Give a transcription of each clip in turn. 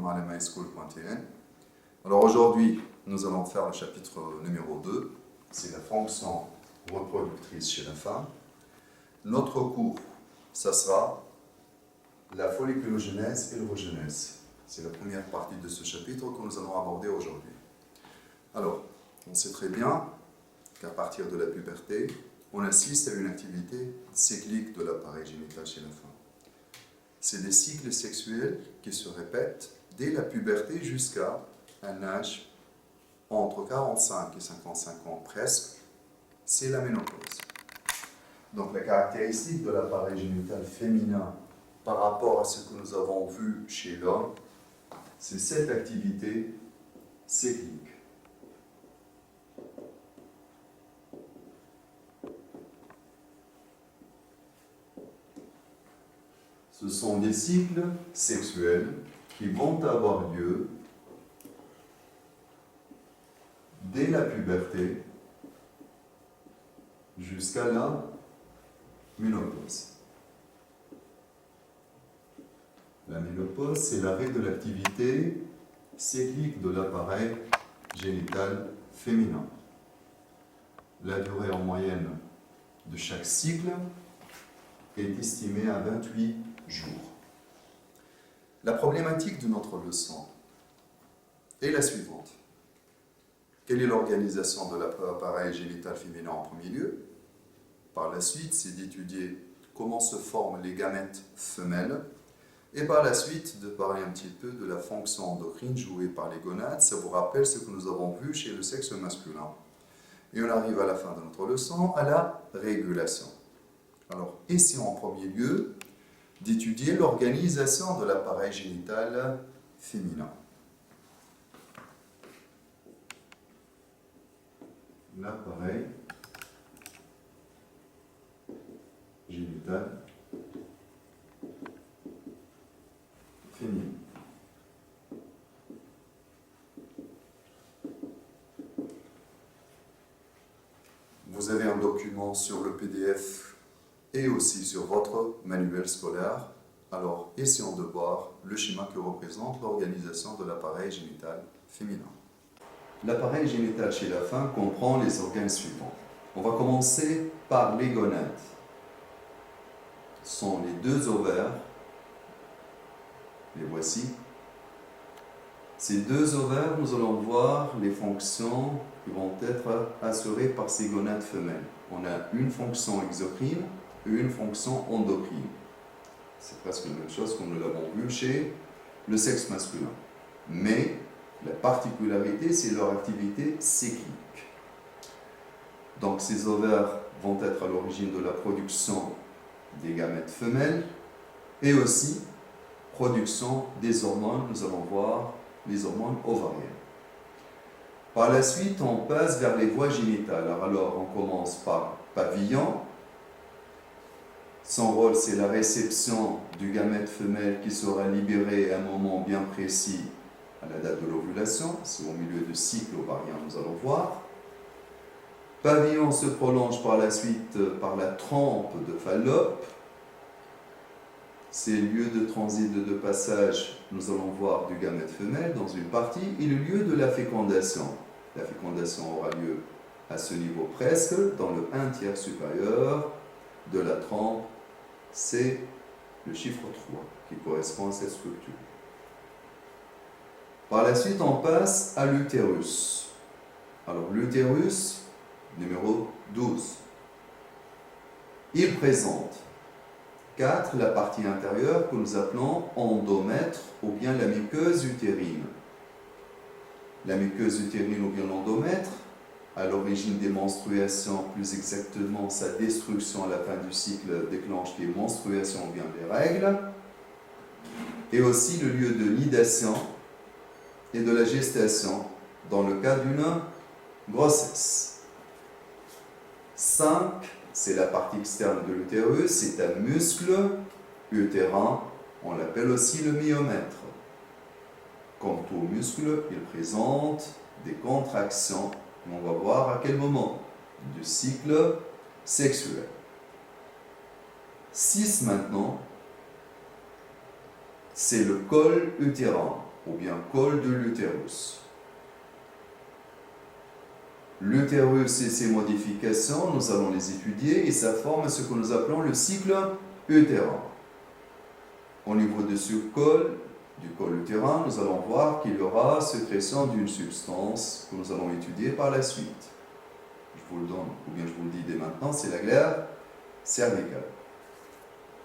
عليكم على MySchool.tn. Alors aujourd'hui, nous allons faire le chapitre numéro 2, c'est la fonction reproductrice chez la femme. Notre cours, ça sera la folliculogenèse et l'ovogenèse. C'est la première partie de ce chapitre que nous allons aborder aujourd'hui. Alors, on sait très bien qu'à partir de la puberté, on assiste à une activité cyclique de l'appareil génital chez la femme. C'est des cycles sexuels qui se répètent dès la puberté jusqu'à un âge entre 45 et 55 ans presque, c'est la ménopause. Donc la caractéristique de l'appareil génital féminin par rapport à ce que nous avons vu chez l'homme, c'est cette activité cyclique. Ce sont des cycles sexuels qui vont avoir lieu dès la puberté jusqu'à la ménopause. La ménopause, c'est l'arrêt de l'activité cyclique de l'appareil génital féminin. La durée en moyenne de chaque cycle est estimée à 28 jours. La problématique de notre leçon est la suivante. Quelle est l'organisation de l'appareil génital féminin en premier lieu? Par la suite, c'est d'étudier comment se forment les gamètes femelles et par la suite de parler un petit peu de la fonction endocrine jouée par les gonades. Ça vous rappelle ce que nous avons vu chez le sexe masculin. Et on arrive à la fin de notre leçon à la régulation. Alors, ici en premier lieu, d'étudier l'organisation de l'appareil génital féminin. L'appareil génital féminin. Vous avez un document sur le PDF et aussi sur votre manuel scolaire. Alors, essayons de voir le schéma que représente l'organisation de l'appareil génital féminin. L'appareil génital chez la femme comprend les organes suivants. On va commencer par les gonades. Ce sont les deux ovaires. Les voici. Ces deux ovaires, nous allons voir les fonctions qui vont être assurées par ces gonades femelles. On a une fonction exocrine et une fonction endocrine. C'est presque la même chose comme nous l'avons vu chez le sexe masculin. Mais la particularité, c'est leur activité cyclique. Donc ces ovaires vont être à l'origine de la production des gamètes femelles et aussi production des hormones. Nous allons voir les hormones ovariennes. Par la suite, on passe vers les voies génitales. Alors on commence par pavillon. Son rôle, c'est la réception du gamète femelle qui sera libéré à un moment bien précis à la date de l'ovulation. C'est au milieu du cycle ovarien, nous allons voir. Pavillon se prolonge par la suite par la trompe de Fallope. C'est le lieu de transit de passage, nous allons voir, du gamète femelle dans une partie, et le lieu de la fécondation. La fécondation aura lieu à ce niveau presque, dans le 1/3 supérieur de la trompe. C'est le chiffre 3 qui correspond à cette structure. Par la suite, on passe à l'utérus. Alors, l'utérus, numéro 12. Il présente 4, la partie intérieure que nous appelons endomètre ou bien la muqueuse utérine. La muqueuse utérine ou bien l'endomètre, à l'origine des menstruations, plus exactement sa destruction à la fin du cycle déclenche les menstruations ou bien les règles, et aussi le lieu de nidation et de la gestation dans le cas d'une grossesse. 5, c'est la partie externe de l'utérus, c'est un muscle utérin, on l'appelle aussi le myomètre. Comme tout muscle, il présente des contractions. On va voir à quel moment du cycle sexuel. 6 maintenant, c'est le col utérin. ou bien col de l'utérus. L'utérus et ses modifications, nous allons les étudier et ça forme ce que nous appelons le cycle utérin. Au niveau de ce col, du col utérin, nous allons voir qu'il y aura sécrétion d'une substance que nous allons étudier par la suite. Je vous le donne, ou bien je vous le dis dès maintenant, c'est la glaire cervicale.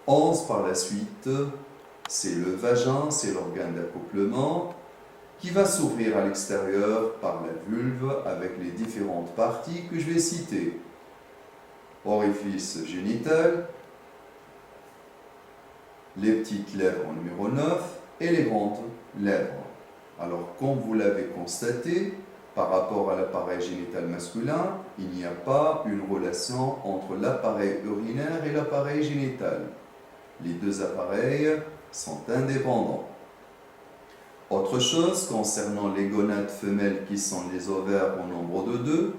11 par la suite, c'est le vagin, c'est l'organe d'accouplement qui va s'ouvrir à l'extérieur par la vulve avec les différentes parties que je vais citer. Orifice génital, les petites lèvres en numéro 9 et les grandes lèvres. Alors, comme vous l'avez constaté, par rapport à l'appareil génital masculin, il n'y a pas une relation entre l'appareil urinaire et l'appareil génital. Les deux appareils sont indépendants. Autre chose, concernant les gonades femelles qui sont les ovaires au nombre de 2,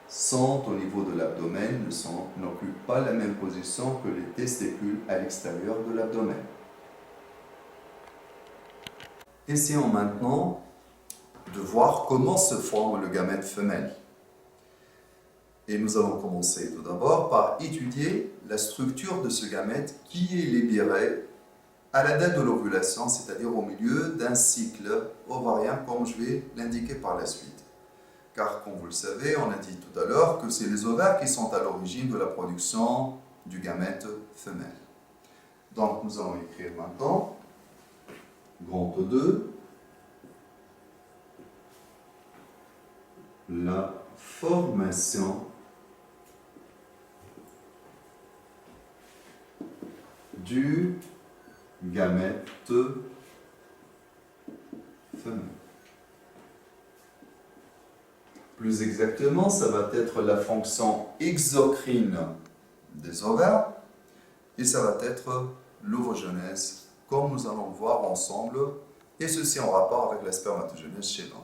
sont au niveau de l'abdomen, n'occupent pas la même position que les testicules à l'extérieur de l'abdomen. Essayons maintenant de voir comment se forme le gamète femelle. Et nous allons commencer tout d'abord par étudier la structure de ce gamète qui est libéré à la date de l'ovulation, c'est-à-dire au milieu d'un cycle ovarien, comme je vais l'indiquer par la suite. Car, comme vous le savez, on a dit tout à l'heure que c'est les ovaires qui sont à l'origine de la production du gamète femelle. Donc, nous allons écrire maintenant, grand E2, la formation du gamète femelle. Plus exactement, ça va être la fonction exocrine des ovaires et ça va être l'ovogenèse, comme nous allons le voir ensemble, et ceci en rapport avec la spermatogenèse chez l'homme.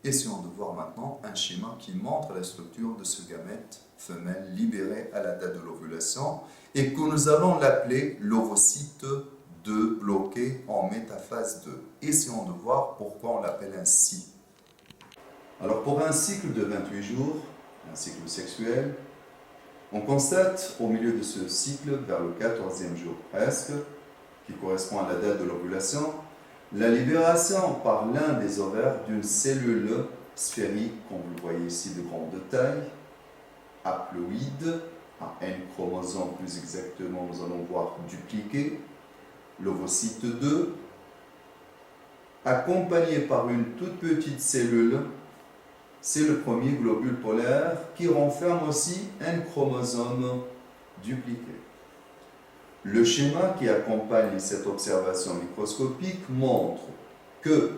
Essayons de voir maintenant un schéma qui montre la structure de ce gamète femelle libéré à la date de l'ovulation et que nous allons l'appeler l'ovocyte 2 bloqué en métaphase 2. Essayons de voir pourquoi on l'appelle ainsi. Alors pour un cycle de 28 jours, un cycle sexuel, on constate au milieu de ce cycle, vers le 14e jour presque, qui correspond à la date de l'ovulation, la libération par l'un des ovaires d'une cellule sphérique, comme vous le voyez ici de grande taille, haploïde, un N chromosome plus exactement, nous allons voir dupliqué, l'ovocyte 2, accompagné par une toute petite cellule, c'est le premier globule polaire qui renferme aussi un chromosome dupliqué. Le schéma qui accompagne cette observation microscopique montre que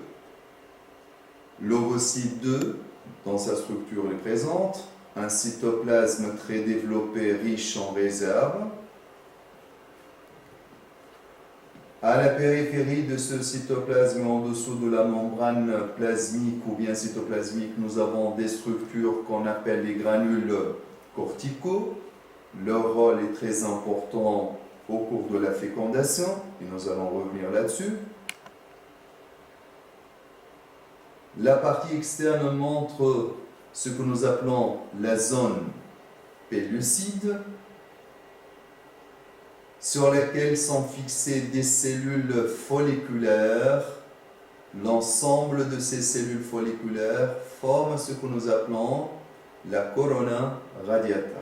l'ovocyte 2, dans sa structure, est présente, un cytoplasme très développé, riche en réserves. À la périphérie de ce cytoplasme, en dessous de la membrane plasmique ou bien cytoplasmique, nous avons des structures qu'on appelle les granules corticaux. Leur rôle est très important au cours de la fécondation, et nous allons revenir là-dessus. La partie externe montre ce que nous appelons la zone pellucide, sur laquelle sont fixées des cellules folliculaires. L'ensemble de ces cellules folliculaires forme ce que nous appelons la corona radiata.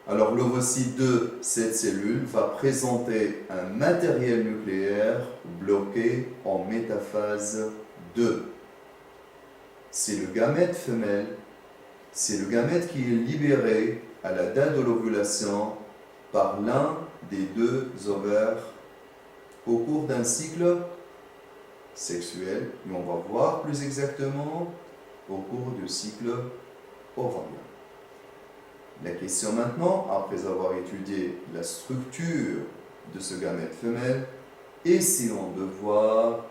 Alors l'ovocyte de cette cellule va présenter un matériel nucléaire bloqué en métaphase 2. C'est le gamète femelle, c'est le gamète qui est libéré à la date de l'ovulation par l'un des deux ovaires au cours d'un cycle sexuel, mais on va voir plus exactement au cours du cycle ovarien. La question maintenant, après avoir étudié la structure de ce gamète femelle, essayons de voir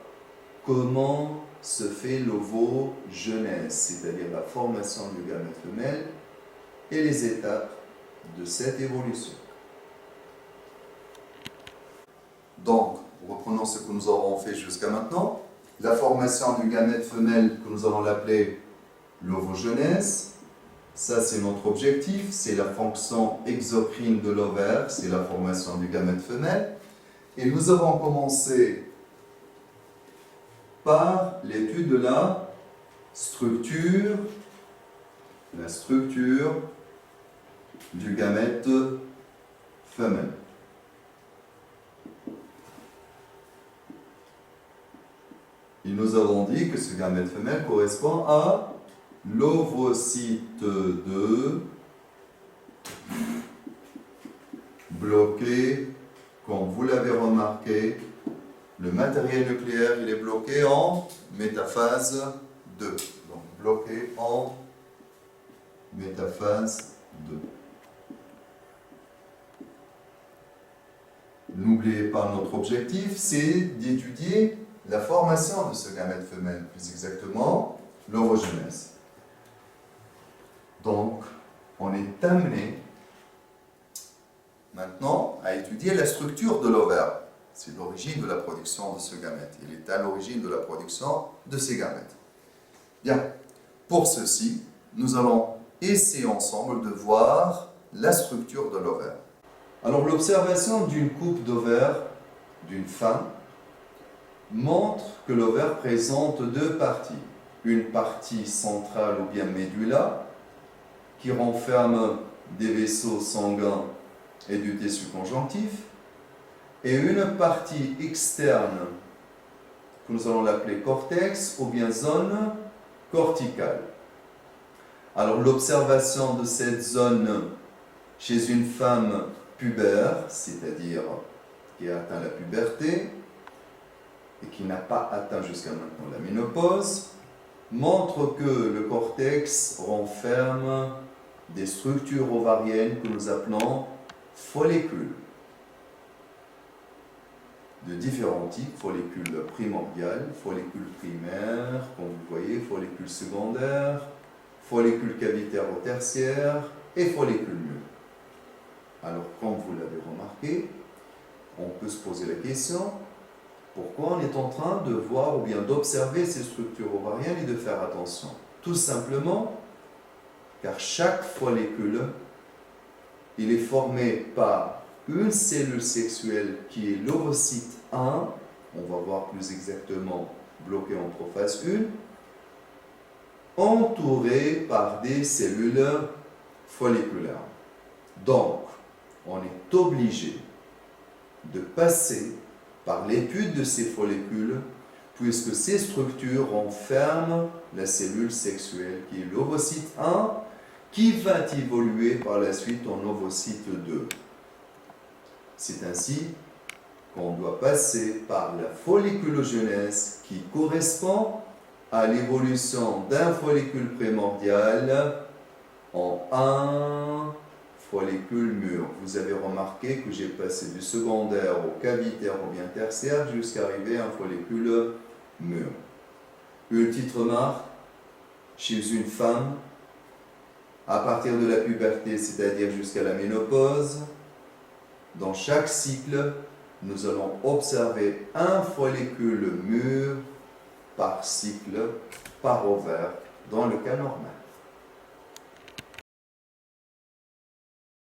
comment se fait l'ovogenèse, c'est-à-dire la formation du gamète femelle et les étapes de cette évolution. Donc, reprenons ce que nous avons fait jusqu'à maintenant. La formation du gamète femelle, que nous allons l'appeler l'ovogenèse. Ça, c'est notre objectif, c'est la fonction exocrine de l'ovaire, c'est la formation du gamète femelle. Et nous avons commencé par l'étude de la structure du gamète femelle. Et nous avons dit que ce gamète femelle correspond à l'ovocyte 2 bloqué, comme vous l'avez remarqué, le matériel nucléaire il est bloqué en métaphase 2. Donc bloqué en métaphase 2. N'oubliez pas notre objectif, c'est d'étudier la formation de ce gamète femelle, plus exactement l'ovogenèse. Donc, on est amené maintenant à étudier la structure de l'ovaire. C'est l'origine de la production de ce gamète. Il est à l'origine de la production de ces gamètes. Bien, pour ceci, nous allons essayer ensemble de voir la structure de l'ovaire. Alors, l'observation d'une coupe d'ovaire d'une femme montre que l'ovaire présente deux parties. Une partie centrale ou bien médula, qui renferme des vaisseaux sanguins et du tissu conjonctif, et une partie externe, que nous allons l'appeler cortex ou bien zone corticale. Alors l'observation de cette zone chez une femme pubère, c'est-à-dire qui a atteint la puberté et qui n'a pas atteint jusqu'à maintenant la ménopause, montre que le cortex renferme des structures ovariennes que nous appelons follicules. De différents types, follicule primordial, follicule primaire, comme vous le voyez, follicule secondaire, follicule cavitaire ou tertiaire et follicule mûr. Alors, comme vous l'avez remarqué, on peut se poser la question, pourquoi on est en train de voir ou bien d'observer ces structures ovariennes et de faire attention? Tout simplement, car chaque follicule, il est formé par une cellule sexuelle qui est l'ovocyte 1, on va voir plus exactement bloqué en prophase 1, entouré par des cellules folliculaires. Donc, on est obligé de passer par l'étude de ces follicules, puisque ces structures renferment la cellule sexuelle qui est l'ovocyte 1, qui va évoluer par la suite en ovocyte 2. C'est ainsi qu'on doit passer par la folliculogenèse qui correspond à l'évolution d'un follicule primordial en un follicule mûr. Vous avez remarqué que j'ai passé du secondaire au cavitaire ou bien tertiaire jusqu'à arriver à un follicule mûr. Une petite remarque, chez une femme, à partir de la puberté, c'est-à-dire jusqu'à la ménopause, dans chaque cycle, nous allons observer un follicule mûr par cycle, par ovaire, dans le cas normal.